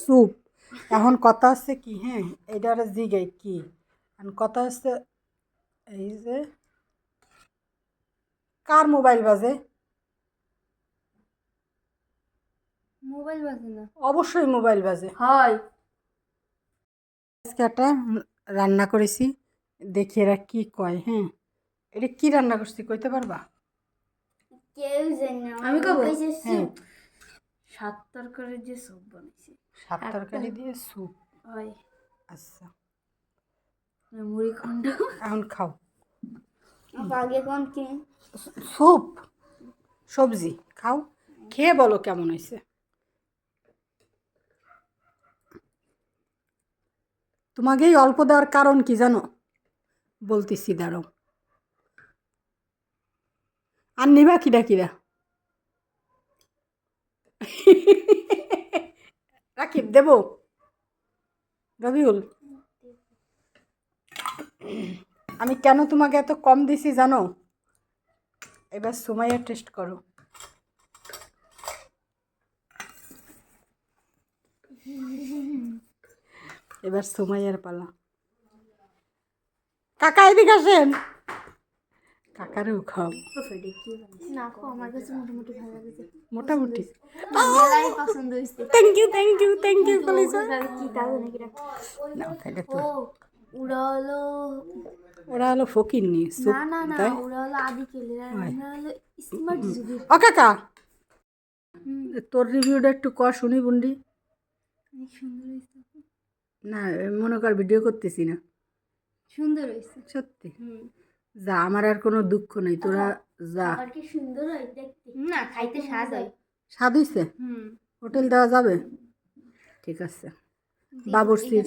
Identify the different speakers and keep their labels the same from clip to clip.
Speaker 1: Soup. এখন কথা হচ্ছে কি, হ্যাঁ এইটার জিগাই কি এখন কথা হচ্ছে এই যে কার মোবাইল বাজে?
Speaker 2: মোবাইল বাজে না?
Speaker 1: অবশ্যই মোবাইল বাজে।
Speaker 2: হয়।
Speaker 1: আজকে একটা রান্না করেছি, দেখি এরা কি কয়। হ্যাঁ, এটা কি রান্না করছি কইতে পারবা?
Speaker 2: কেউ জানে না। আমি কব
Speaker 1: হ্যাঁ,
Speaker 2: সাত তরকারির যে স্যুপ বানাইছি।
Speaker 1: সাত তরকারি দিয়ে স্যুপ।
Speaker 2: হয়।
Speaker 1: আচ্ছা,
Speaker 2: মুড়ি খন্ড।
Speaker 1: এখন খাও।
Speaker 2: আগে কোন কি
Speaker 1: স্যুপ সবজি খাও, খেয়ে বলো কেমন হয়েছে। তোমাকে এই অল্প দেওয়ার কারণ কি জানো? বলতেছি দাঁড়াও। আর নিবা কিরা কিরা? রাকিব দেব? রবিউল, আমি কেন তোমাকে এত কম দিছি জানো? এবার সুমাইয়া টেস্ট করো। এবার সুমাইয়ার পালা। কাকা এদিকে আসেন, কাকারেও খাও।
Speaker 2: না খো, আমার কাছে মোটামুটি ভালো লাগছে।
Speaker 1: মোটামুটি।
Speaker 2: মেলাই পছন্দ হইছে।
Speaker 1: Thank you thank you thank you কলিজা।
Speaker 2: কি তাহলে নাকি
Speaker 1: না তাহলে তো
Speaker 2: ও ওরা হলো
Speaker 1: ওরা হলো ফকির নি
Speaker 2: না না না, ওরা হলো আদি কেলের আর আমরা হলো স্মার্ট যুগের।
Speaker 1: ও কাকা, তোর রিভিউটা একটু ক শুনি বুন্ডি।
Speaker 2: অনেক সুন্দর হয়েছে।
Speaker 1: না মনে কর ভিডিও করতেছি না।
Speaker 2: সুন্দর হয়েছে
Speaker 1: সত্যি? যা, আমার আর কোনো দুঃখ নেই, তোরা যা।
Speaker 2: আর কি সুন্দর হয় দেখতে। না খাইতে স্বাদ হয়।
Speaker 1: স্বাদ হইছে? হোটেল দেওয়া যাবে? ঠিক আছে, বাবরসির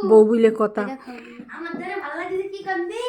Speaker 1: বউ বলে কথা।
Speaker 2: আমার দ্বারা ভালো লাগছে কি কান্দি।